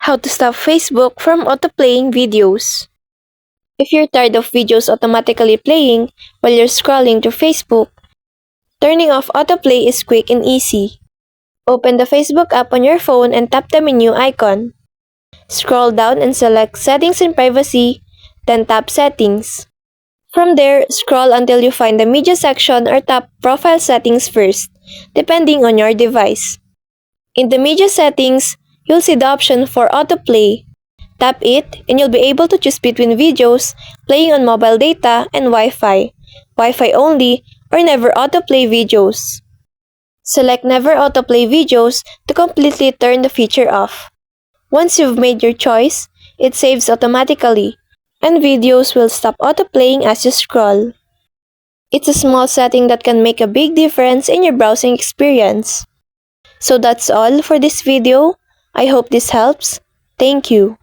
How to stop Facebook from autoplaying videos. If you're tired of videos automatically playing while you're scrolling through Facebook, turning off autoplay is quick and easy. Open the Facebook app on your phone and tap the menu icon. Scroll down and select Settings and Privacy, then tap Settings. From there, scroll until you find the Media section or tap Profile Settings first, depending on your device. In the Media settings, you'll see the option for autoplay. Tap it and you'll be able to choose between videos playing on mobile data and Wi-Fi, Wi-Fi only, or never autoplay videos. Select never autoplay videos to completely turn the feature off. Once you've made your choice, it saves automatically, and videos will stop autoplaying as you scroll. It's a small setting that can make a big difference in your browsing experience. So that's all for this video. I hope this helps. Thank you.